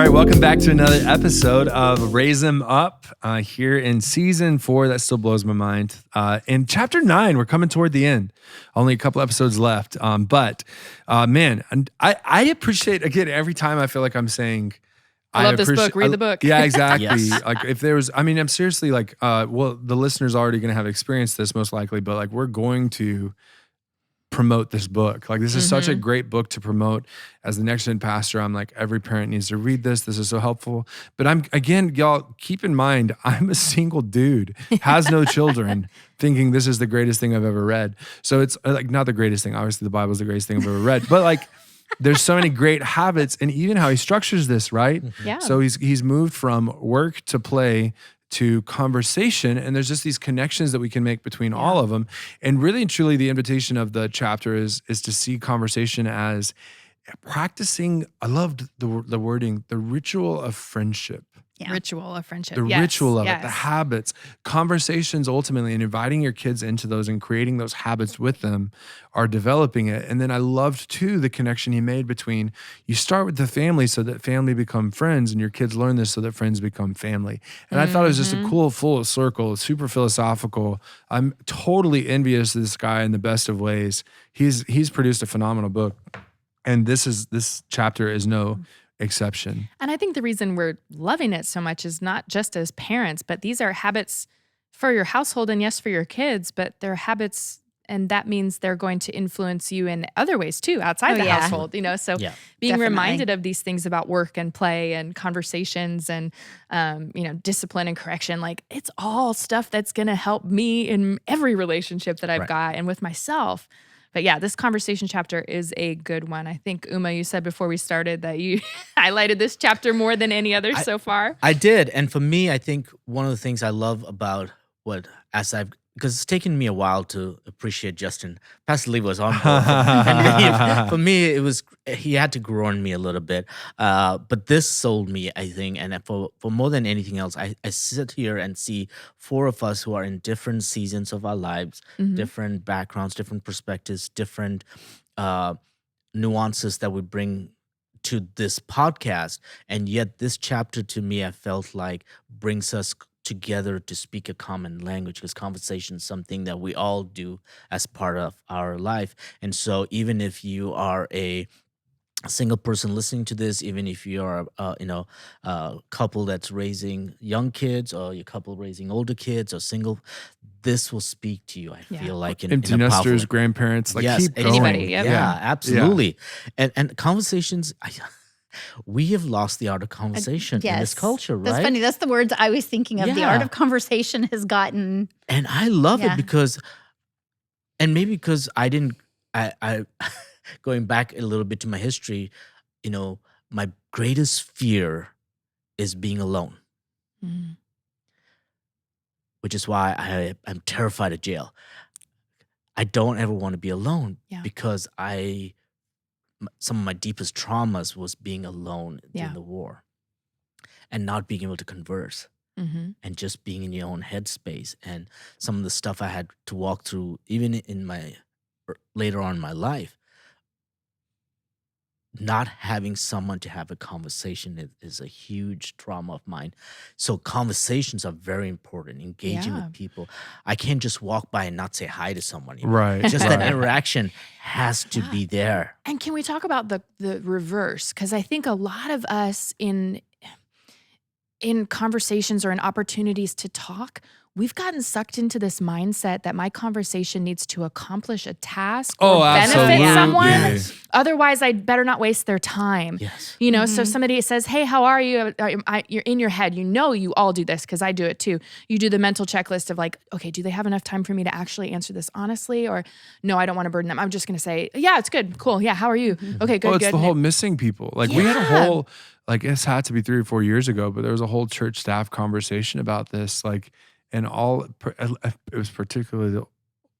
right, welcome back to another episode of Raise Them Up here in season 4. That still blows my mind. In chapter 9, we're coming toward the end. Only a couple episodes left. But man, I appreciate, again, every time I feel like I'm saying, I love this book. Read the book. Yeah, exactly. Yes. Like if there was, I mean, I'm seriously like, well, the listeners are already going to have experienced this most likely, but like we're going to promote this book. Like this is such a great book to promote. As the Next Gen pastor, I'm like, every parent needs to read this. This is so helpful. But y'all keep in mind, I'm a single dude, has no children, thinking this is the greatest thing I've ever read. So it's like not the greatest thing. Obviously the Bible is the greatest thing I've ever read, but like there's so many great habits and even how he structures this, right? Yeah. So he's moved from work to play to conversation, and there's just these connections that we can make between all of them. And really and truly, the invitation of the chapter is to see conversation as practicing. I loved the wording, the ritual of friendship. Yeah. Ritual of friendship. The ritual of it, the habits, conversations ultimately, and inviting your kids into those and creating those habits with them are developing it. And then I loved too the connection he made between you start with the family so that family become friends, and your kids learn this so that friends become family. And I thought it was just a cool full circle, super philosophical. I'm totally envious of this guy in the best of ways. He's produced a phenomenal book, and this chapter is no exception. And I think the reason we're loving it so much is not just as parents, but these are habits for your household and yes, for your kids, but they're habits, and that means they're going to influence you in other ways too, outside the household, you know? So being reminded of these things about work and play and conversations and, discipline and correction, like it's all stuff that's going to help me in every relationship that I've got and with myself. But yeah, this conversation chapter is a good one. I think, Uma, you said before we started that you highlighted this chapter more than any other so far. I did. And for me, I think one of the things I love about because it's taken me a while to appreciate Justin. Pastor Lee was on board. And for me, he had to grow on me a little bit. But this sold me, I think. And for more than anything else, I sit here and see 4 of us who are in different seasons of our lives, different backgrounds, different perspectives, different nuances that we bring to this podcast. And yet this chapter to me, I felt like brings us together to speak a common language, because conversation is something that we all do as part of our life. And so even if you are a single person listening to this, even if you are a couple that's raising young kids, or your couple raising older kids, or single, this will speak to you, I feel like, empty nesters, grandparents, like keep going. Anybody, yeah, absolutely. And conversations, we have lost the art of conversation in this culture, right? That's funny. That's the words I was thinking of. The art of conversation has gotten... And I love it because, and maybe because I going back a little bit to my history, my greatest fear is being alone. Which is why I'm terrified of jail. I don't ever want to be alone because some of my deepest traumas was being alone during the war and not being able to converse and just being in your own headspace. And some of the stuff I had to walk through, even in my later on in my life, not having someone to have a conversation is a huge trauma of mine. So conversations are very important, engaging with people. I can't just walk by and not say hi to someone. Right. Just that interaction has to be there. And can we talk about the reverse? Because I think a lot of us in conversations or in opportunities to talk, we've gotten sucked into this mindset that my conversation needs to accomplish a task or benefit someone. Yes. Otherwise, I'd better not waste their time. Yes. So somebody says, hey, how are you? You're in your head. You all do this because I do it too. You do the mental checklist of like, okay, do they have enough time for me to actually answer this honestly? Or no, I don't want to burden them. I'm just going to say, yeah, it's good. Cool. Yeah, how are you? Okay, good, It's good. the whole missing people. Like we had a whole, like this had to be 3 or 4 years ago, but there was a whole church staff conversation about this. Like, and it was particularly the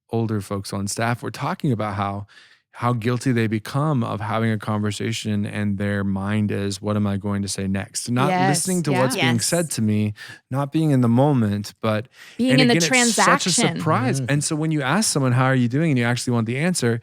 older folks on staff were talking about how guilty they become of having a conversation and their mind is, what am I going to say next? Not listening to what's being said to me, not being in the moment, but being in the transaction. It's such a surprise. And so when you ask someone, how are you doing? And you actually want the answer,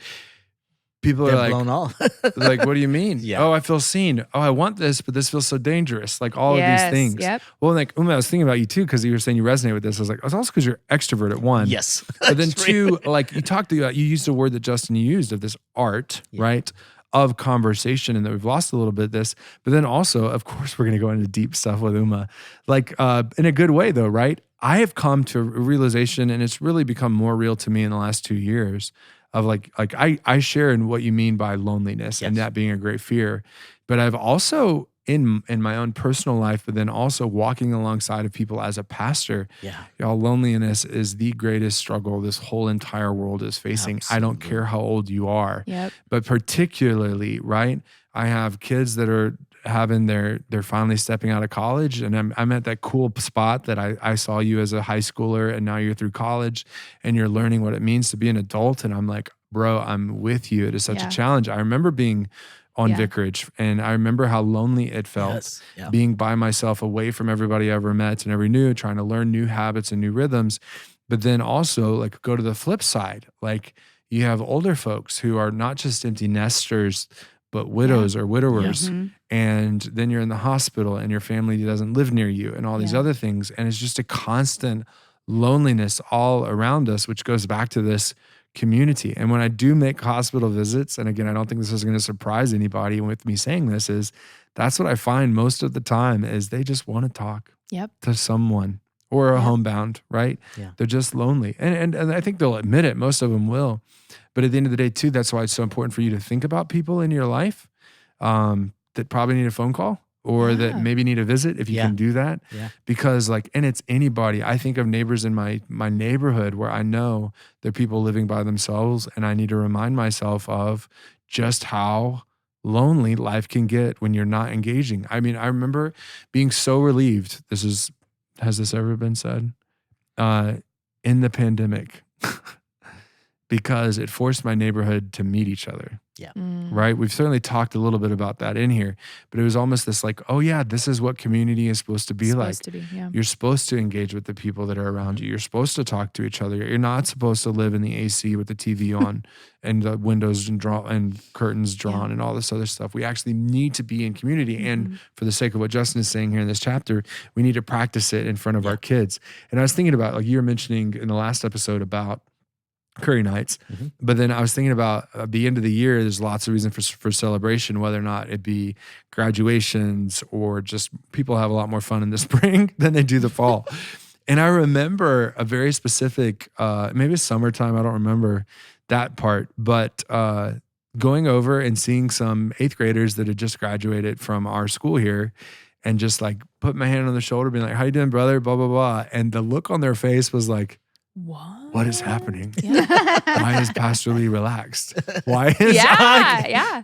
people They're are like, blown off. like, what do you mean? Yeah. Oh, I feel seen. Oh, I want this, but this feels so dangerous. Like all of Yes, these things. yep. Well, like Uma, I was thinking about you too, because you were saying you resonate with this. I was like, it's also because you're extrovert at one. Yes. But then Extremely. two, like you used a word that Justin used of this art, Yeah. right? Of conversation, and that we've lost a little bit of this. But then also, of course, we're going to go into deep stuff with Uma, like in a good way though, right? I have come to a realization, and it's really become more real to me in the last 2 years of like I share in what you mean by loneliness and Yes. that being a great fear. But I've also in my own personal life, but then also walking alongside of people as a pastor, Yeah. y'all, loneliness is the greatest struggle this whole entire world is facing. I don't Absolutely. care how old you are, Yep. but particularly, right? I have kids that are having they're finally stepping out of college, and I'm at that cool spot that I saw you as a high schooler, and now you're through college and you're learning what it means to be an adult. And I'm like, bro, I'm with you. It is such Yeah. a challenge. I remember being on Yeah. vicarage, and I remember how lonely it felt Yes. Yeah. being by myself, away from everybody I ever met and ever knew, trying to learn new habits and new rhythms. But then also like go to the flip side. Like you have older folks who are not just empty nesters, but widows or widowers. Mhm. And then you're in the hospital and your family doesn't live near you and all these Yeah. other things. And it's just a constant loneliness all around us, which goes back to this community. And when I do make hospital visits, and again, I don't think this is going to surprise anybody with me saying this, is that's what I find most of the time is they just want to talk Yep. to someone or a Yep. homebound, right? Yeah. They're just lonely. And I think they'll admit it. Most of them will. But at the end of the day, too, that's why it's so important for you to think about people in your life that probably need a phone call or that Yeah. maybe need a visit if you Yeah. can do that. Yeah. Because and it's anybody. I think of neighbors in my neighborhood where I know they're people living by themselves, and I need to remind myself of just how lonely life can get when you're not engaging. I mean, I remember being so relieved. Has this ever been said? In the pandemic, because it forced my neighborhood to meet each other. Mm. Right? We've certainly talked a little bit about that in here, but it was almost this like, oh yeah, this is what community is supposed to be like. Supposed to be, yeah. You're supposed to engage with the people that are around you. You're supposed to talk to each other. You're not supposed to live in the AC with the TV on and the windows and curtains drawn and all this other stuff. We actually need to be in community. And for the sake of what Justin is saying here in this chapter, we need to practice it in front of our kids. And I was thinking about, like you were mentioning in the last episode about Curry nights. Mhm. But then I was thinking about at the end of the year, there's lots of reason for celebration, whether or not it be graduations or just people have a lot more fun in the spring than they do the fall. And I remember a very specific, maybe it's summertime, I don't remember that part, but going over and seeing some 8th graders that had just graduated from our school here and just like put my hand on their shoulder, being like, how you doing, brother? Blah, blah, blah. And the look on their face was like, what is happening? Yeah. Why is Pastor Lee relaxed? Why is Yeah.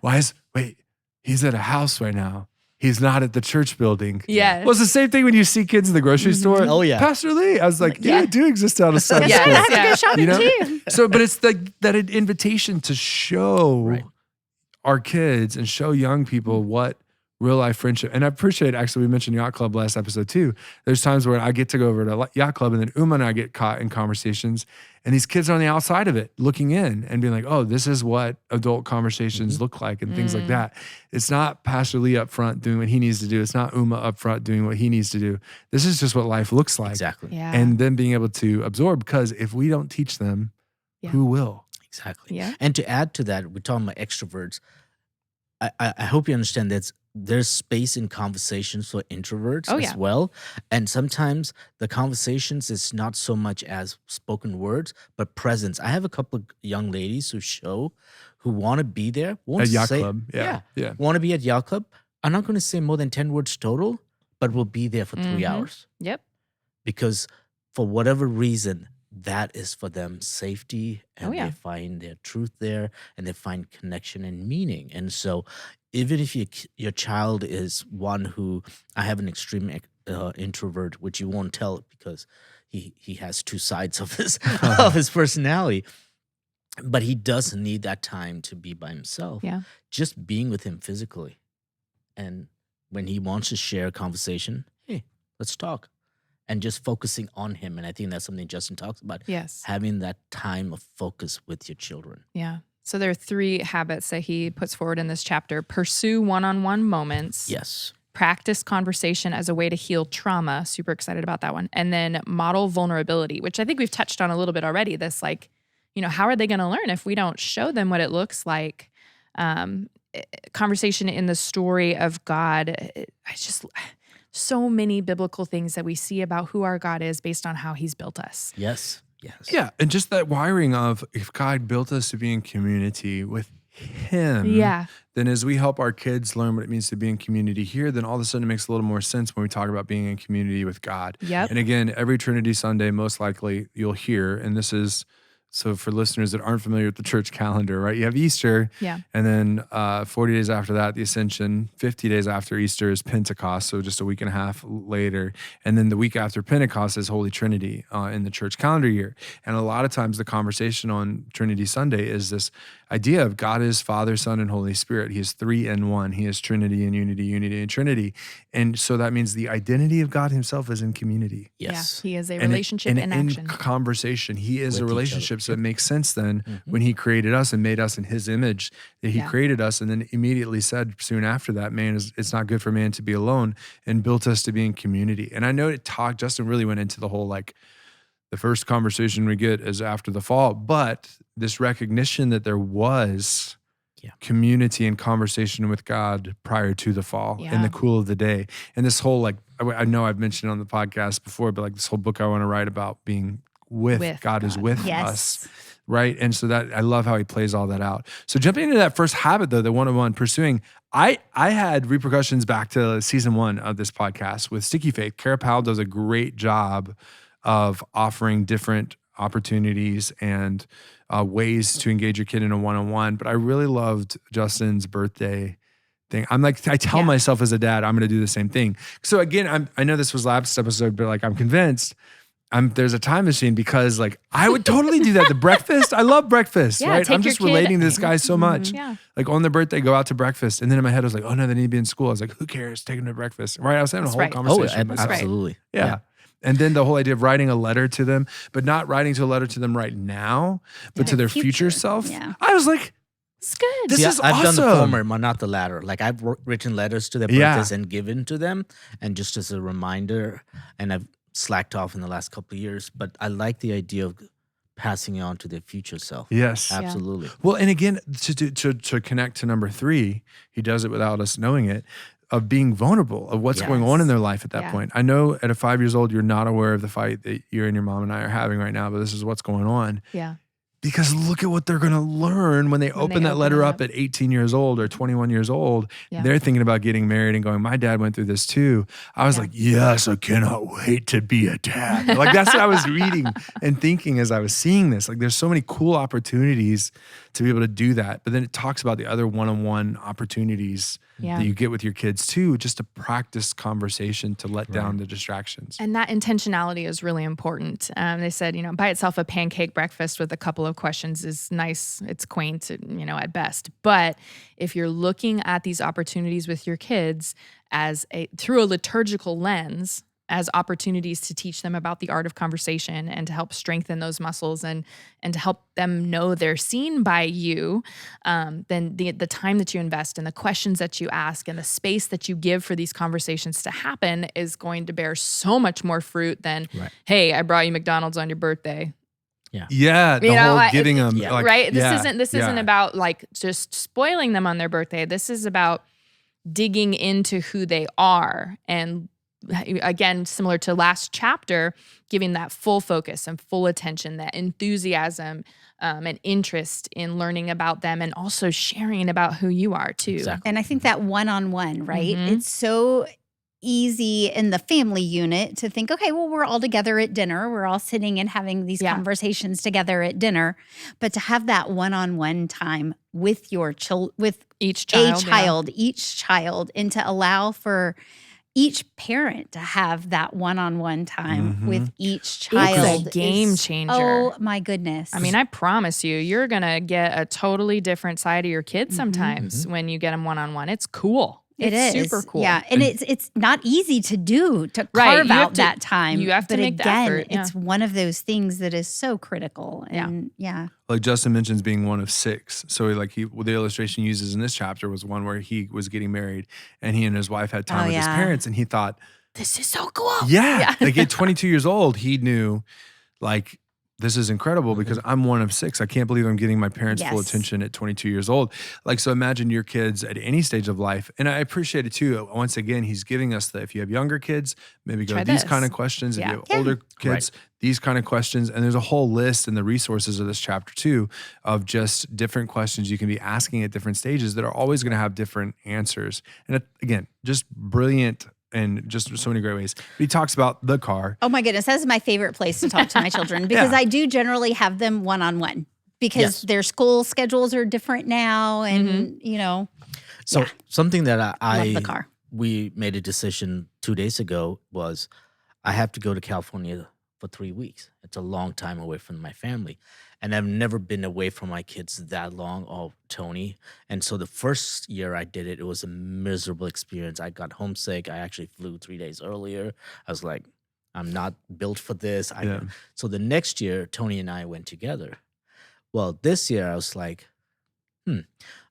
wait, he's at a house right now. He's not at the church building. Yes. Well, it's the same thing when you see kids in the grocery store. Oh, yeah. Pastor Lee. I was like, yeah, Yeah. I do exist out of Sunday Yes. school. Have a Yeah. good shopping You know? too. So, but it's that invitation to show Right. our kids and show young people what real life friendship. And I appreciate, actually, we mentioned Yacht Club last episode too. There's times where I get to go over to Yacht Club and then Uma and I get caught in conversations and these kids are on the outside of it looking in and being like, oh, this is what adult conversations look like and things like that. It's not Pastor Lee up front doing what he needs to do. It's not Uma up front doing what he needs to do. This is just what life looks like. Exactly. Yeah. And then being able to absorb, because if we don't teach them, Yeah. who will? Exactly. Yeah. And to add to that, we're talking about extroverts. I hope you understand that there's space in conversations for introverts Oh, as yeah. well. And sometimes the conversations is not so much as spoken words, but presence. I have a couple of young ladies who want to be there. won't At Yacht say- Club. Yeah. Yeah. Want to be at Yacht Club. I'm not going to say more than 10 words total, but we'll be there for 3 Mhm. hours. Yep. Because for whatever reason, that is for them safety, and Oh, yeah. they find their truth there, and they find connection and meaning. And so, even if your child is one who, I have an extreme introvert, which you won't tell because he has two sides of his of his personality, but he does need that time to be by himself. Yeah. Just being with him physically, and when he wants to share a conversation, hey, let's talk. And just focusing on him. And I think that's something Justin talks about. Yes. Having that time of focus with your children. Yeah. So there are 3 habits that he puts forward in this chapter. Pursue one-on-one moments. Yes. Practice conversation as a way to heal trauma. Super excited about that one. And then model vulnerability, which I think we've touched on a little bit already. This like, how are they going to learn if we don't show them what it looks like? Conversation in the story of God. So many biblical things that we see about who our God is based on how he's built us. Yes. Yeah. And just that wiring of if God built us to be in community with him, then as we help our kids learn what it means to be in community here, then all of a sudden it makes a little more sense when we talk about being in community with God. Yep. And again, every Trinity Sunday, most likely you'll hear, and this is, so for listeners that aren't familiar with the church calendar, right? You have Easter, and then 40 days after that, the Ascension. 50 days after Easter is Pentecost, so just a week and a half later. And then the week after Pentecost is Holy Trinity in the church calendar year. And a lot of times the conversation on Trinity Sunday is this idea of God is Father, Son, and Holy Spirit. He is 3 in 1. He is Trinity and unity, unity and Trinity. And so that means the identity of God himself is in community. Yes. Yeah, he is a relationship in action. In conversation. He is With a each relationship. So it makes sense then when he created us and made us in his image, that he created us and then immediately said soon after that, it's not good for man to be alone, and built us to be in community. And I know Justin really went into the whole the first conversation we get is after the fall, but this recognition that there was community and conversation with God prior to the fall in the cool of the day. And this whole I know I've mentioned on the podcast before, but this whole book I want to write about being with God is with us. Right. And so that I love how he plays all that out. So jumping into that first habit though, the one-on-one pursuing, I had repercussions back to season 1 of this podcast with Sticky Faith. Kara Powell does a great job of offering different opportunities and ways to engage your kid in a one-on-one. But I really loved Justin's birthday thing. I tell myself as a dad, I'm going to do the same thing. So again, I know this was last episode, but I'm convinced there's a time machine because I would totally do that. The breakfast, I love breakfast, right? I'm just relating to this guy so much. On their birthday, go out to breakfast. And then in my head, I was like, oh no, they need to be in school. I was like, who cares? Take them to breakfast. Right? I was having a whole conversation. Oh, absolutely. Yeah. And then the whole idea of writing a letter to them, but not writing to a letter to them right now, but to their future self. Yeah. I was like, it's good. This is I've awesome. done the former, but not the latter. I've written letters to their birthdays and given to them, and just as a reminder, and I've slacked off in the last couple of years, but I like the idea of passing it on to their future self. Yes. Absolutely. Well, and again, to connect to number 3, he does it without us knowing it, of being vulnerable, of what's going on in their life at that point. I know at 5 years old, you're not aware of the fight that you and your mom and I are having right now, but this is what's going on. Yeah. Because look at what they're going to learn when they open that letter up at 18 years old or 21 years old. Yeah. They're thinking about getting married and going, my dad went through this too. I was like, yes, I cannot wait to be a dad. That's what I was reading and thinking as I was seeing this. There's so many cool opportunities to be able to do that. But then it talks about the other one-on-one opportunities that you get with your kids too, just to practice conversation, to let down the distractions. And that intentionality is really important. They said, by itself, a pancake breakfast with a couple of questions is nice. It's quaint, at best. But if you're looking at these opportunities with your kids through a liturgical lens, as opportunities to teach them about the art of conversation and to help strengthen those muscles and to help them know they're seen by you, then the time that you invest and the questions that you ask and the space that you give for these conversations to happen is going to bear so much more fruit than, hey, I brought you McDonald's on your birthday. Yeah, the whole giving them right. This isn't about just spoiling them on their birthday. This is about digging into who they are, and again, similar to last chapter, giving that full focus and full attention, that enthusiasm and interest in learning about them, and also sharing about who you are too. Exactly. And I think that one-on-one, right? It's so easy in the family unit to think, okay, well, we're all together at dinner. We're all sitting and having these conversations together at dinner. But to have that one-on-one time with your each child, and to allow for each parent to have that one-on-one time with each child. It's a game changer. Oh my goodness. I mean, I promise you're going to get a totally different side of your kid sometimes when you get them one-on-one. It's cool. It It's is super cool. Yeah, and it's not easy to do to Right, carve you have out to- that time. you have to but make the again, effort, yeah. it's one of those things that is so critical. And Like Justin mentions being one of 6. So the illustration he uses in this chapter was one where he was getting married and he and his wife had time Oh, with his yeah. parents, and he thought, This is so cool. yeah. Like at 22 years old, he knew like this is incredible because I'm one of 6. I can't believe I'm getting my parents' full Yes. attention at 22 years old. Like, so imagine your kids at any stage of life. And I appreciate it too. Once again, he's giving us if you have younger kids, maybe go Try these this. kind of questions. Yeah. If you have older kids, these kind of questions. And there's a whole list in the resources of this chapter too of just different questions you can be asking at different stages that are always going to have different answers. And again, just brilliant and just so many great ways. But he talks about the car. Oh my goodness, that's my favorite place to talk to my children because I do generally have them one-on-one because their school schedules are different now, and So something that love the car. we made a decision 2 days ago was I have to go to California for 3 weeks. It's a long time away from my family. And I've never been away from my kids that long, Tony. And so the first year I did it, it was a miserable experience. I got homesick. I actually flew 3 days earlier. I was like, I'm not built for this. So the next year, Tony and I went together. Well, this year I was like,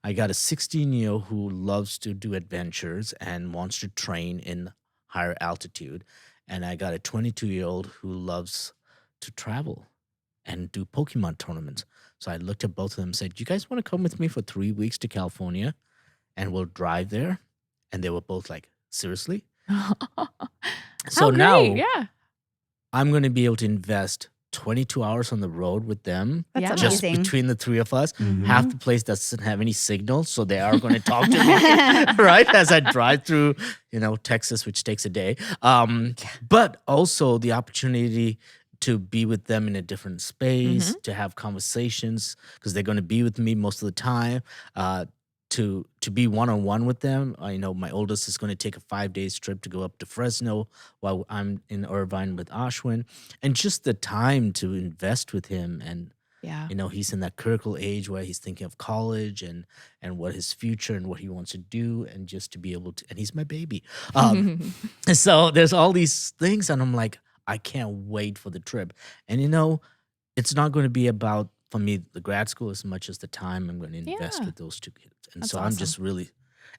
I got a 16-year-old who loves to do adventures and wants to train in higher altitude. And I got a 22-year-old who loves to travel and do Pokemon tournaments. So I looked at both of them and said, "You guys want to come with me for 3 weeks to California and we'll drive there?" And they were both like, "Seriously?" So now I'm going to be able to invest 22 hours on the road with them. That's just amazing. between the 3 of us. Mhm. Half the place doesn't have any signal, so they are going to talk to me, right? As I drive through, Texas, which takes a day. But also the opportunity to be with them in a different space, to have conversations, because they're going to be with me most of the time. To be one-on-one with them. I know my oldest is going to take a 5-day trip to go up to Fresno while I'm in Irvine with Ashwin, and just the time to invest with him. And he's in that critical age where he's thinking of college and what his future and what he wants to do, and just to be able to, and he's my baby. And so there's all these things, and I'm like, I can't wait for the trip. And it's not going to be about, for me, the grad school as much as the time I'm going to invest with those 2 kids. And That's so awesome. I'm just really,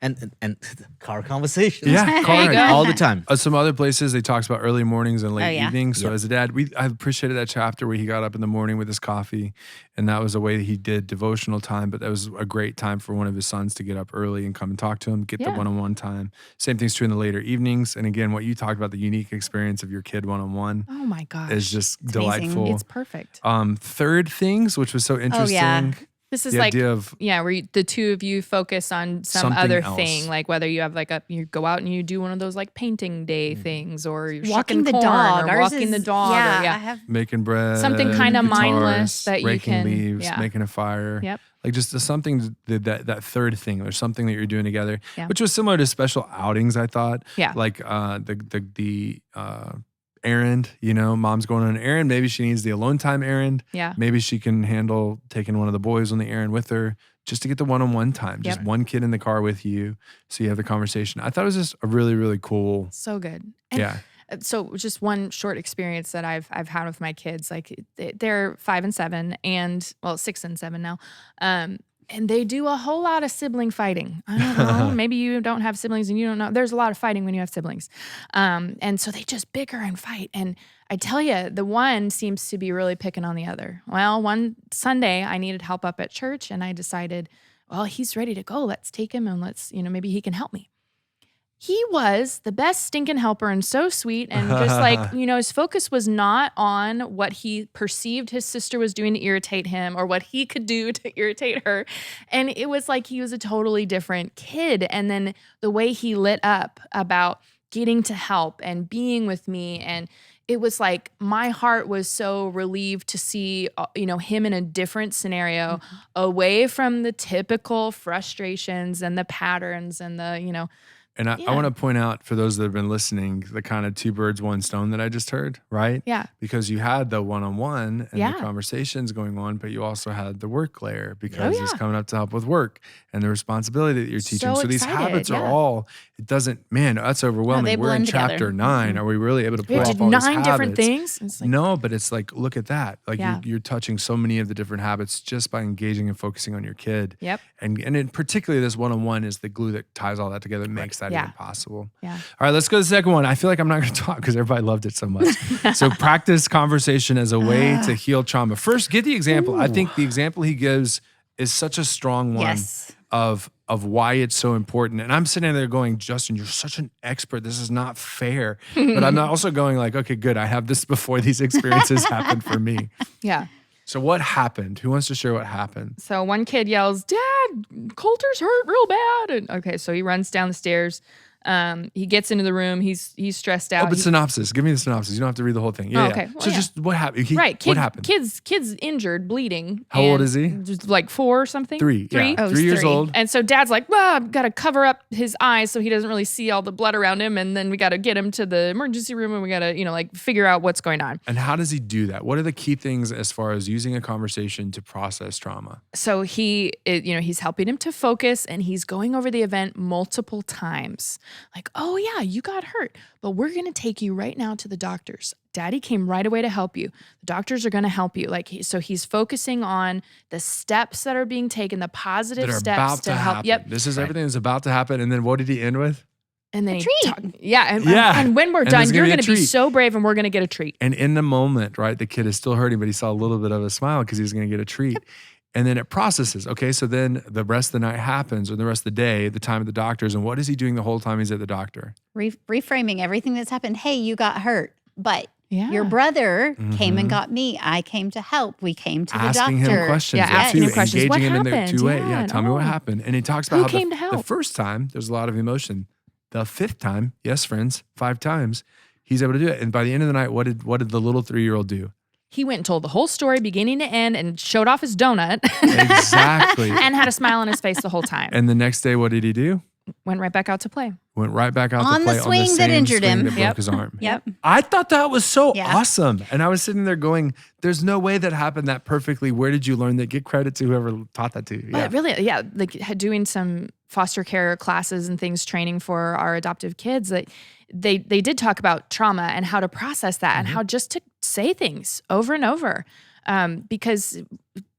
and car conversations. Yeah, car. All the time. Some other places they talks about early mornings and late evenings. So Yep. as a dad, I appreciated that chapter where he got up in the morning with his coffee, and that was a way that he did devotional time. But that was a great time for one of his sons to get up early and come and talk to him, get the one-on-one time. Same thing's true in the later evenings. And again, what you talked about, the unique experience of your kid one-on-one Oh my gosh. is just It's amazing. delightful. It's perfect. Third things, which was so interesting. This is The like, idea of where the two of you focus on some Something other else. thing, like whether you have you go out and you do one of those like painting day things, or you're Walking shucking the corn, dog. or Ours walking the is- dog. Yeah, or, I have making bread, Something kinda guitars, mindless that you raking can- leaves, yeah. making a fire. Yep. Like just something that third thing. There's something that you're doing together, Yeah. which was similar to special outings. I thought, Yeah. like the errand. Mom's going on an errand. Maybe she needs the alone time errand. Yeah. Maybe she can handle taking one of the boys on the errand with her, just to get the one-on-one time. Just one kid in the car with you, so you have the conversation. I thought it was just a really, really cool. So good. And Yeah. So just one short experience that I've had with my kids, like they're 5 and 7 and 6 and 7 now. And they do a whole lot of sibling fighting. I don't know. Maybe you don't have siblings and you don't know. There's a lot of fighting when you have siblings. And so they just bicker and fight. And I tell you, the one seems to be really picking on the other. Well, one Sunday I needed help up at church, and I decided, well, he's ready to go. Let's take him and let's, maybe he can help me. He was the best stinking helper and so sweet. And just like, his focus was not on what he perceived his sister was doing to irritate him or what he could do to irritate her. And it was like he was a totally different kid. And then the way he lit up about getting to help and being with me, and it was like my heart was so relieved to see, him in a different scenario, away from the typical frustrations and the patterns and the And I want to point out for those that have been listening, the kind of two birds, one stone that I just heard, right? Yeah. Because you had the one-on-one and the conversations going on, but you also had the work layer because he's coming up to help with work and the responsibility that you're teaching. So these habits are all, it doesn't, man, that's overwhelming. We're in chapter 9. Are we really able to pull off all these habits? 9 different things? It's like, no, but it's like, look at that. Like you're touching so many of the different habits just by engaging and focusing on your kid. Yep. And in particularly this one-on-one is the glue that ties all that together and makes that even possible. Yeah. All right, let's go to the second one. I feel like I'm not going to talk because everybody loved it so much. So practice conversation as a way to heal trauma. First, get the example. I think the example he gives is such a strong one of why it's so important. And I'm sitting there going, Justin, you're such an expert. This is not fair. But I'm also going like, okay, good. I have this before these experiences happened for me. Yeah. So what happened? Who wants to share what happened? So one kid yells, "Dad, Coulter's hurt real bad." And okay, so he runs down the stairs. He gets into the room. He's stressed out. Oh, but synopsis. Give me the synopsis. You don't have to read the whole thing. Yeah. Okay. Well, so just what happened? What happened? Kid's injured, bleeding. How old is he? Just like 4 or something. 3. 3. Yeah. Oh, 3 years old. And so Dad's like, "Well, I've got to cover up his eyes so he doesn't really see all the blood around him, and then we got to get him to the emergency room, and we got to, like figure out what's going on." And how does he do that? What are the key things as far as using a conversation to process trauma? So he's helping him to focus, and he's going over the event multiple times. Like, "Oh yeah, you got hurt, but we're going to take you right now to the doctors. Daddy came right away to help you. The doctors are going to help you." So he's focusing on the steps that are being taken, the positive steps to help. Yep. This is everything that's about to happen. And then what did he end with? And then treat. And when we're done, you're going to be so brave and we're going to get a treat. And in the moment, right, the kid is still hurting, but he saw a little bit of a smile because he's going to get a treat. Yep. And then it processes. Okay, so then the rest of the night happens, or the rest of the day, the time at the doctor's. And what is he doing the whole time he's at the doctor? Reframing everything that's happened. Hey, you got hurt, but your brother came and got me. I came to help. We came to the doctor. Asking him questions. Asking him questions. Engaging What him in the 2-way. happened? Tell me what happened. And he talks about Who came to help? The first time, there's a lot of emotion. The 5th time, yes, friends, 5 times, he's able to do it. And by the end of the night, what did the little 3-year-old do? He went and told the whole story beginning to end and showed off his donut. Exactly. And had a smile on his face the whole time. And the next day, what did he do? Went right back out to play. Went right back out to play on the swing same that injured him. That broke his arm. Yep. I thought that was so awesome. And I was sitting there going, there's no way that happened that perfectly. Where did you learn that? Give credit to whoever taught that to you. But really, like doing some foster care classes and things, training for our adoptive kids, that they did talk about trauma and how to process that and how just to say things over and over. Because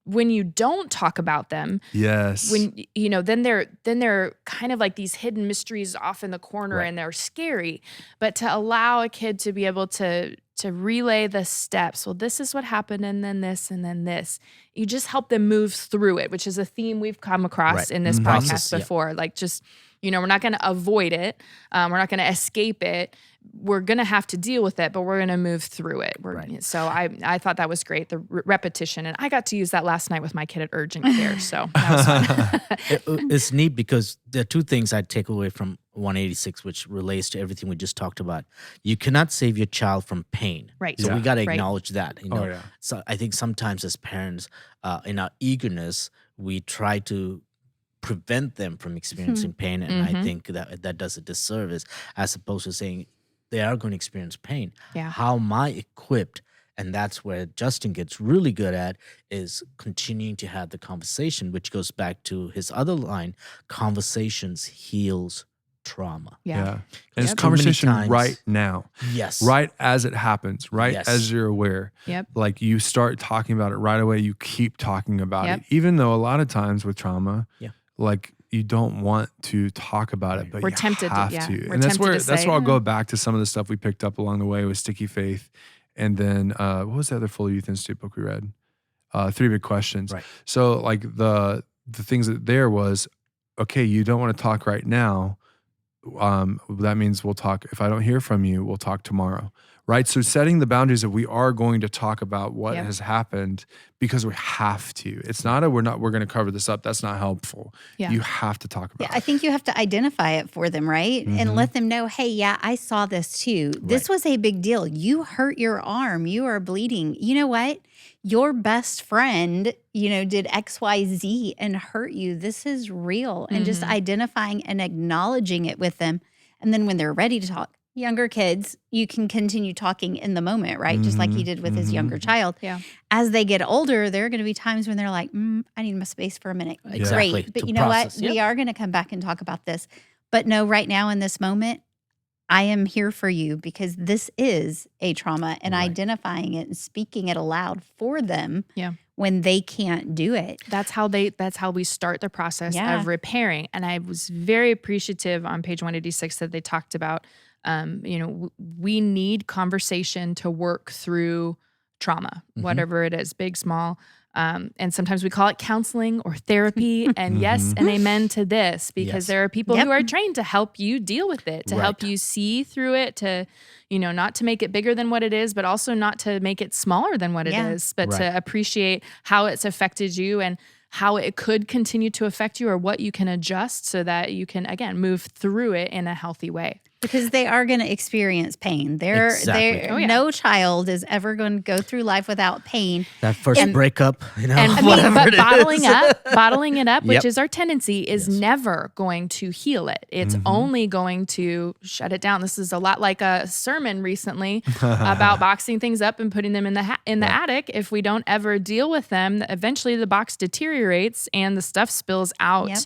when you don't talk about them, then they're kind of like these hidden mysteries off in the corner, and they're scary. But to allow a kid to be able to relay the steps, well, this is what happened, and then this, and then this. You just help them move through it, which is a theme we've come across in this podcast before. Like just, we're not going to avoid it. We're not going to escape it. We're going to have to deal with it, but we're going to move through it. So I thought that was great, the repetition. And I got to use that last night with my kid at urgent care. So that was fun. It's neat because there are 2 things I take away from 186, which relates to everything we just talked about. You cannot save your child from pain. Right. So we got to acknowledge that. So I think sometimes as parents, in our eagerness, we try to prevent them from experiencing pain. And I think that does a disservice, as opposed to saying they are going to experience pain. Yeah. How am I equipped? And that's where Justin gets really good at, is continuing to have the conversation, which goes back to his other line, conversations heals trauma. Yeah. And it's conversation right now. Yes. Right as it happens, right as you're aware. Yep. Like you start talking about it right away. You keep talking about it. Even though a lot of times with trauma, like you don't want to talk about it, but we're you tempted have to. to. We're And that's tempted where I'll go back to some of the stuff we picked up along the way with Sticky Faith. And then what was the other Full Youth Institute book we read? 3 Big Questions. Right. So like the things that there was, okay, you don't want to talk right now. That means we'll talk. If I don't hear from you, we'll talk tomorrow. right? So setting the boundaries that we are going to talk about what Yep. has happened because we have to. It's not we're going to cover this up. That's not helpful. Yeah. You have to talk Yeah, about I it. think you have to identify it for them, right? And let them know, hey, yeah, I saw this too. This was a big deal. You hurt your arm. You are bleeding. You know what? Your best friend, did XYZ and hurt you. This is real. And just identifying and acknowledging it with them. And then when they're ready to talk, younger kids, you can continue talking in the moment, right? Just like he did with his younger child. Yeah. As they get older, there are going to be times when they're like, I need my space for a minute. Exactly, Great. But to you know process. what? We are going to come back and talk about this. But no, right now in this moment, I am here for you because this is a trauma, and identifying it and speaking it aloud for them when they can't do it. That's how we start the process Yeah. of repairing. And I was very appreciative on page 186 that they talked about, we need conversation to work through trauma, whatever it is, big, small. And sometimes we call it counseling or therapy. And yes, and amen to this, because Yes. there are people who are trained to help you deal with it, to help Right. you see through it, to, not to make it bigger than what it is, but also not to make it smaller than what it Yeah. is, but Right. to appreciate how it's affected you and how it could continue to affect you or what you can adjust so that you can, again, move through it in a healthy way. Because they are going to experience pain. Exactly. Oh, yeah. No child is ever going to go through life without pain. That first And- breakup, And whatever but it is. bottling it up, which Yep. is our tendency, is never going to heal it. It's only going to shut it down. This is a lot like a sermon recently about boxing things up and putting them in the attic. If we don't ever deal with them, eventually the box deteriorates and the stuff spills out. Yep.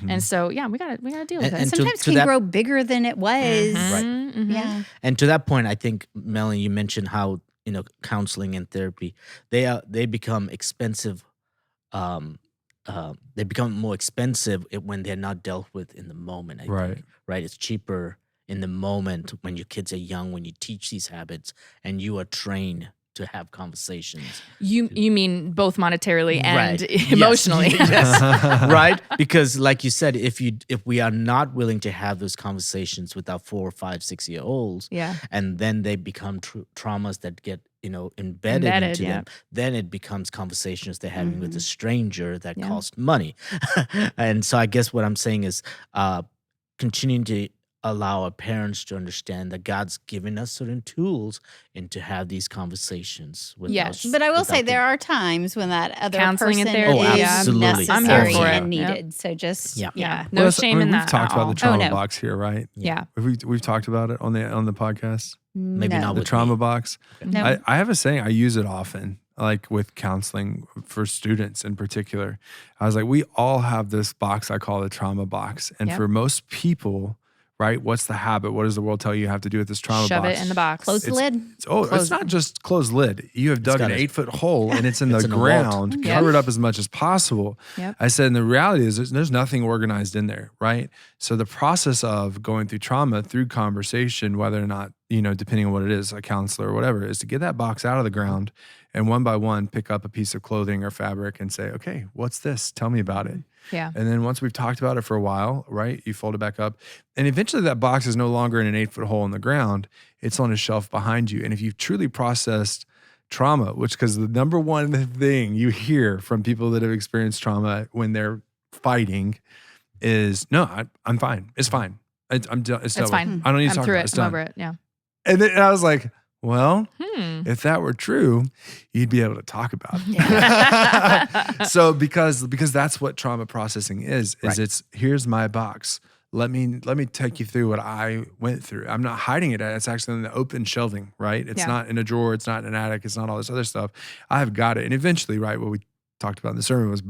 And so, we gotta deal with And it. to- Sometimes to can that- grow bigger than it was. Yeah. And to that point, I think Melanie, you mentioned how counseling and therapy they become expensive. They become more expensive when they're not dealt with in the moment. I think, right? It's cheaper in the moment when your kids are young, when you teach these habits and you are trained to have conversations. You mean both monetarily and Right. Yes. emotionally? Yes. Right? Because like you said, if we are not willing to have those conversations with our 4, 5, 6-year-olds, Yeah. and then they become traumas that get embedded into them, then it becomes conversations they're having with a stranger that cost money. And so I guess what I'm saying is continuing to allow our parents to understand that God's given us certain tools and to have these conversations with Yes. us. But I will without say the- there are times when that other Counseling and person therapy, Oh, is absolutely. I'm here necessary for and it. Yep. needed. So just Yeah. Yeah. Well, No that's- shame in we've that. talked at about all. the trauma no. box here, right? Yeah. We've talked about it on the podcast. Maybe no. not The with trauma me. box. No. I have a saying. I use it often, like with counseling for students in particular. I was like, we all have this box I call the trauma box, and Yep. for most people, right? What's the habit? What does the world tell you have to do with this trauma Shove box? it in the box. Close the lid. It's not just closed lid. You have dug an got a- 8-foot hole and it's in It's the in the vault. ground, Yep. covered up as much as possible. Yep. I said, and the reality is there's nothing organized in there, right? So the process of going through trauma through conversation, whether or not, depending on what it is, a counselor or whatever, is to get that box out of the ground and one by one pick up a piece of clothing or fabric and say, okay, what's this? Tell me about it. Yeah. And then once we've talked about it for a while, right, you fold it back up. And eventually that box is no longer in an 8-foot hole in the ground. It's on a shelf behind you. And if you've truly processed trauma, because the number one thing you hear from people that have experienced trauma when they're fighting is, no, I'm fine. It's fine. I'm done. It's It's fine. I don't need to I'm talk through about it. it. It's I'm done. over it. Yeah. And then I was like, well, Hmm. if that were true, you'd be able to talk about it. Yeah. So because that's what trauma processing is Right. it's here's my box. Let me take you through what I went through. I'm not hiding it. It's actually in the open shelving, right? It's Yeah. not in a drawer. It's not in an attic. It's not all this other stuff. I've got it. And eventually, right, what we talked about in the sermon was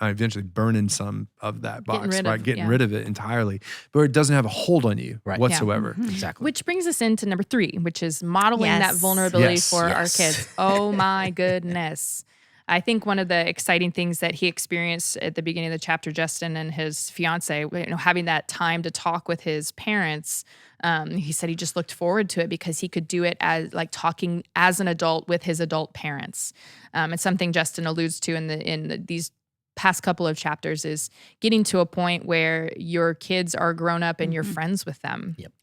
eventually burning some of that box, getting rid of it entirely. But it doesn't have a hold on you Right. whatsoever. Exactly. Which brings us into number 3, which is modeling that Yes. vulnerability Yes. for our Yes. kids. Oh my goodness. I think one of the exciting things that he experienced at the beginning of the chapter, Justin and his fiance, having that time to talk with his parents, he said he just looked forward to it because he could do it as like talking as an adult with his adult parents. It's something Justin alludes to in these past couple of chapters is getting to a point where your kids are grown up and you're friends with them. Yep.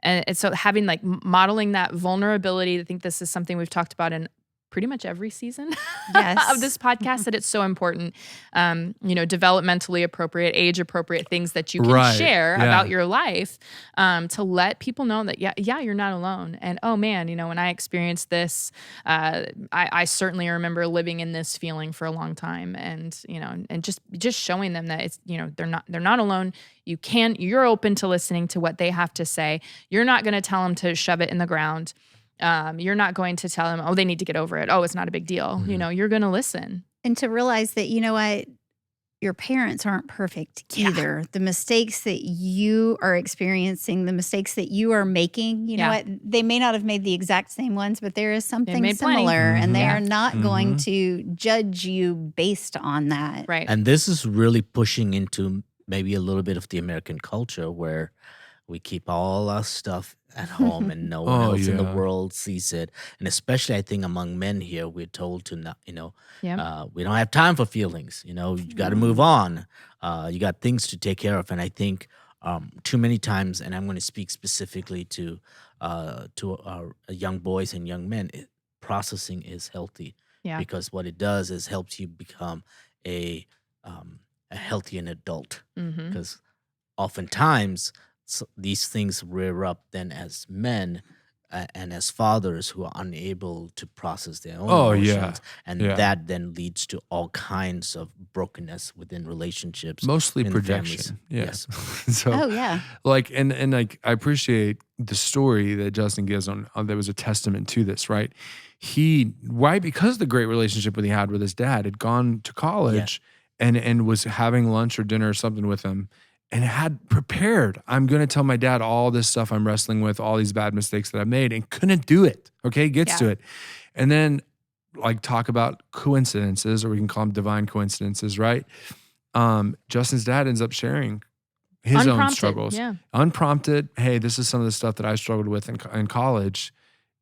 And so having like modeling that vulnerability, I think this is something we've talked about in pretty much every season of this podcast, that it's so important, developmentally appropriate, age appropriate things that you can share about your life, to let people know that, you're not alone. And, oh man, when I experienced this, I certainly remember living in this feeling for a long time, and, and just showing them that it's, they're not alone. You're open to listening to what they have to say. You're not going to tell them to shove it in the ground. You're not going to tell them, oh, they need to get over it. Oh, it's not a big deal. You're going to listen. And to realize that, what, your parents aren't perfect either. The mistakes that you are experiencing, the mistakes that you are making, you know what, they may not have made the exact same ones, but there is something similar, and they are not going to judge you based on that. Right. And this is really pushing into maybe a little bit of the American culture, where we keep all our stuff at home and no one else in the world sees it. And especially, I think, among men here, we're told to not, we don't have time for feelings. You got to move on. You got things to take care of. And I think too many times, and I'm going to speak specifically to our young boys and young men, processing is healthy. Yeah. Because what it does is helps you become a healthy adult. Because oftentimes, these things rear up then as men and as fathers who are unable to process their own emotions. And that then leads to all kinds of brokenness within relationships. Mostly in projection. Yes. So, like, and like, I appreciate the story that Justin gives on there was a testament to this, right? Because of the great relationship that he had with his dad, had gone to college and was having lunch or dinner or something with him, and had prepared, I'm going to tell my dad all this stuff I'm wrestling with, all these bad mistakes that I've made, and couldn't do it. Okay, gets to it. And then like talk about coincidences, or we can call them divine coincidences, right? Justin's dad ends up sharing his own struggles. Unprompted. Hey, this is some of the stuff that I struggled with in college.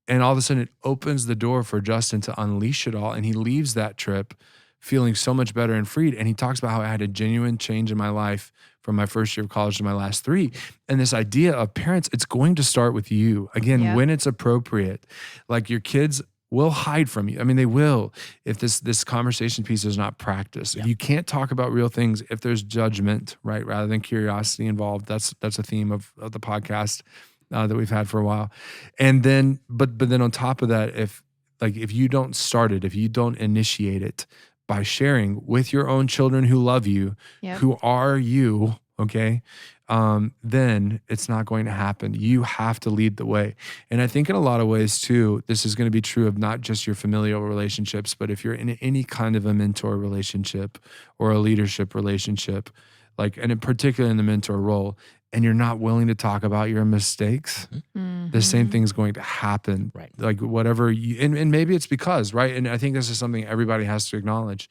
And all of a sudden it opens the door for Justin to unleash it all. And he leaves that trip feeling so much better and freed. And he talks about how I had a genuine change in my life from my first year of college to my last 3. And this idea of parents, it's going to start with you. Again, when it's appropriate. Like, your kids will hide from you. I mean, they will, if this conversation piece is not practiced. If you can't talk about real things, if there's judgment, right, rather than curiosity involved. That's a theme of the podcast that we've had for a while. And then, but then on top of that, if you don't start it, if you don't initiate it, by sharing with your own children who love you, who are you, okay, then it's not going to happen. You have to lead the way. And I think in a lot of ways too, this is going to be true of not just your familial relationships, but if you're in any kind of a mentor relationship or a leadership relationship, like, and in particular in the mentor role, and you're not willing to talk about your mistakes, the same thing's going to happen. Right. Like, whatever and maybe it's because, right? And I think this is something everybody has to acknowledge.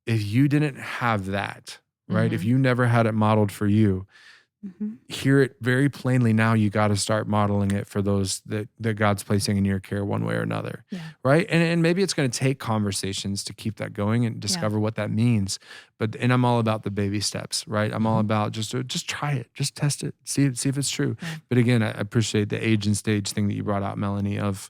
If you didn't have that, right? If you never had it modeled for you, hear it very plainly now. You got to start modeling it for those that God's placing in your care one way or another, right? And maybe it's going to take conversations to keep that going and discover what that means. And I'm all about the baby steps, right? I'm all about just try it, just test it, see if it's true. But again, I appreciate the age and stage thing that you brought out, Melanie, of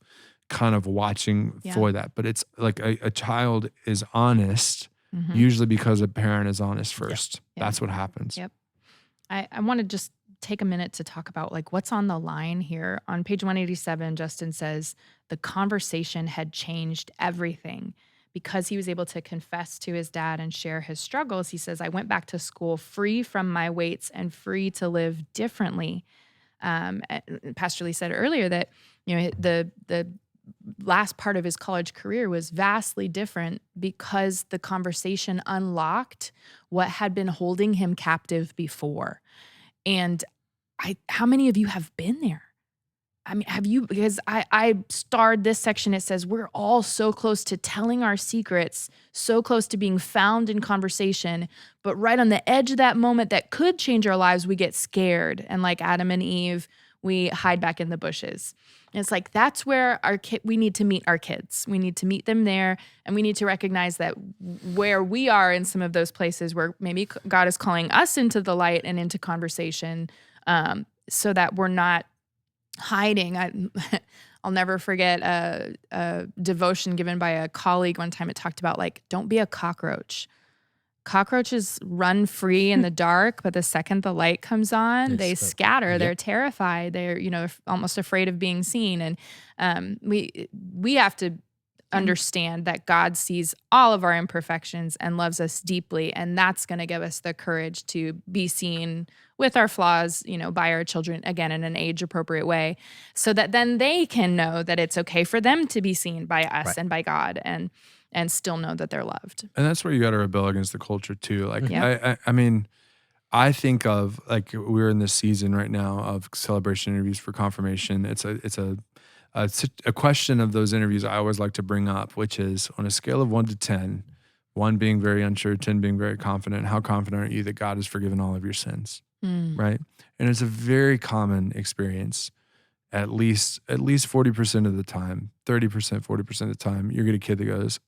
kind of watching for that. But it's like a child is honest, usually because a parent is honest first. That's what happens. Yep. I want to just take a minute to talk about like what's on the line here. On page 187, Justin says the conversation had changed everything because he was able to confess to his dad and share his struggles. He says, I went back to school free from my weights and free to live differently. Pastor Lee said earlier that, the last part of his college career was vastly different because the conversation unlocked what had been holding him captive before. And how many of you have been there? I mean, have you, because I starred this section, it says, we're all so close to telling our secrets, so close to being found in conversation, but right on the edge of that moment that could change our lives, we get scared. And like Adam and Eve, we hide back in the bushes. And it's like, that's where we need to meet our kids. We need to meet them there. And we need to recognize that where we are in some of those places where maybe God is calling us into the light and into conversation, so that we're not hiding. I'll never forget a devotion given by a colleague one time. It talked about like, don't be a cockroach. Cockroaches run free in the dark, but the second the light comes on, they scatter. Yep. They're terrified. They're, almost afraid of being seen. And we have to understand that God sees all of our imperfections and loves us deeply. And that's going to give us the courage to be seen with our flaws, by our children, again, in an age-appropriate way, so that then they can know that it's okay for them to be seen by us and by God and still know that they're loved. And that's where you got to rebel against the culture too. Like, I mean, I think of, like, we're in this season right now of celebration interviews for confirmation. It's a question of those interviews I always like to bring up, which is on a scale of 1 to 10, 1 being very unsure, 10 being very confident. How confident are you that God has forgiven all of your sins? Right? And it's a very common experience. At least 40% of the time, 30%, 40% of the time, you get a kid that goes,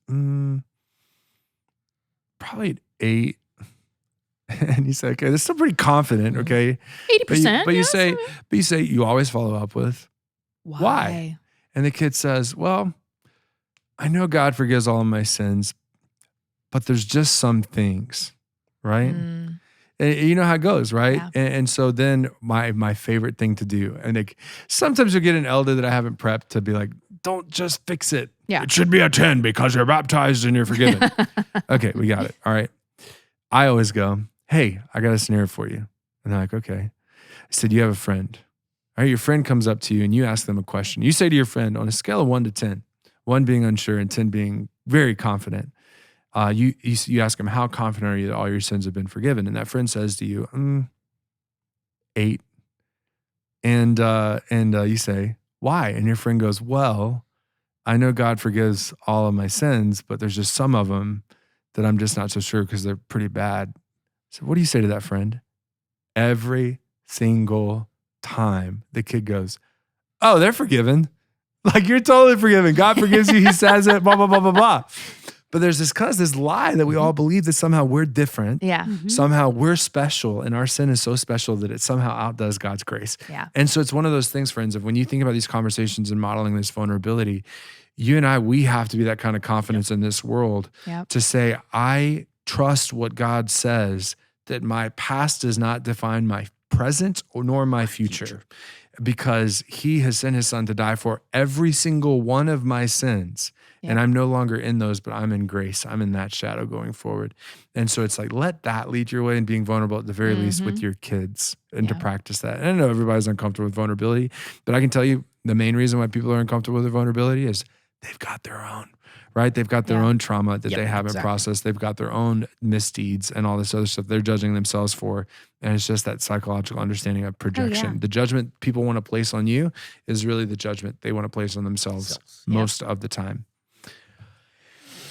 probably an 8. And you say, okay, that's still pretty confident, okay? 80%. But you say, you always follow up with, why? And the kid says, well, I know God forgives all of my sins, but there's just some things, right? And you know how it goes, right? Yeah. And so then my favorite thing to do, and sometimes you'll get an elder that I haven't prepped to be like, don't just fix it. Yeah. It should be a 10 because you're baptized and you're forgiven. Okay, we got it. All right. I always go, hey, I got a scenario for you. And they're like, okay. I said, you have a friend. All right, your friend comes up to you and you ask them a question. You say to your friend, on a scale of 1 to 10, 1 being unsure and 10 being very confident, you ask them, how confident are you that all your sins have been forgiven? And that friend says to you, 8. And you say, why? And your friend goes, well, I know God forgives all of my sins, but there's just some of them that I'm just not so sure because they're pretty bad. So what do you say to that friend? Every single time the kid goes, oh, they're forgiven. Like, you're totally forgiven. God forgives you. He says it, blah, blah, blah, blah, blah. But there's this lie that we all believe that somehow we're different. Yeah. Somehow we're special, and our sin is so special that it somehow outdoes God's grace. Yeah. And so it's one of those things, friends, of when you think about these conversations and modeling this vulnerability, you and I, we have to be that kind of confidence in this world to say, I trust what God says, that my past does not define my present nor my future. Because he has sent his son to die for every single one of my sins. And I'm no longer in those, but I'm in grace. I'm in that shadow going forward. And so it's like, let that lead your way in being vulnerable at the very least with your kids and to practice that. And I know everybody's uncomfortable with vulnerability, but I can tell you the main reason why people are uncomfortable with their vulnerability is they've got their own, right? They've got their own trauma that they haven't processed. They've got their own misdeeds and all this other stuff they're judging themselves for. And it's just that psychological understanding of projection. The judgment people want to place on you is really the judgment they want to place on themselves most of the time.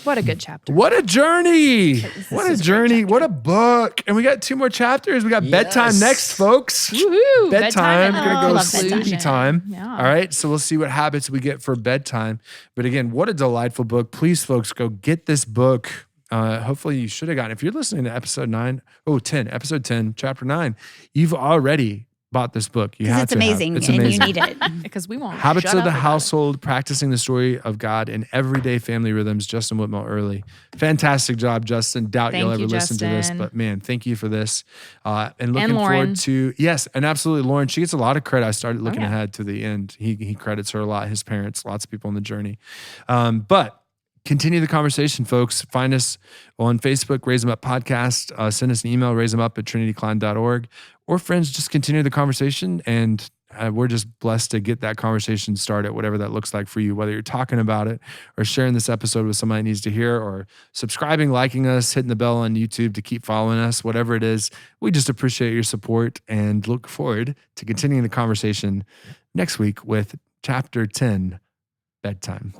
What a good chapter. What a journey. What a journey. What a book. And we got 2 more chapters. We got bedtime next, folks. Woohoo. Bedtime. We're going to go Conclusion. sleepy time. Yeah. All right. So we'll see what habits we get for bedtime. But again, what a delightful book. Please, folks, go get this book. Hopefully you should have gotten, if you're listening to episode 10, chapter 9, you've already bought this book. You have it's amazing, it's and amazing. you need it. Because we won't. Habits shut of up the about Household, Practicing the Story of God in Everyday Family Rhythms, Justin Whitmore Early. Fantastic job, Justin. Doubt you'll ever listen to this, but man, thank you for this. And looking forward to, yes, and absolutely Lauren. She gets a lot of credit. I started looking ahead to the end. He credits her a lot, his parents, lots of people on the journey. But continue the conversation, folks. Find us on Facebook, Raise 'Em Up Podcast. Send us an email, raiseemup@trinityklein.org. Or friends, just continue the conversation, and we're just blessed to get that conversation started, whatever that looks like for you, whether you're talking about it or sharing this episode with somebody that needs to hear, or subscribing, liking us, hitting the bell on YouTube to keep following us, whatever it is. We just appreciate your support and look forward to continuing the conversation next week with Chapter 10, Bedtime.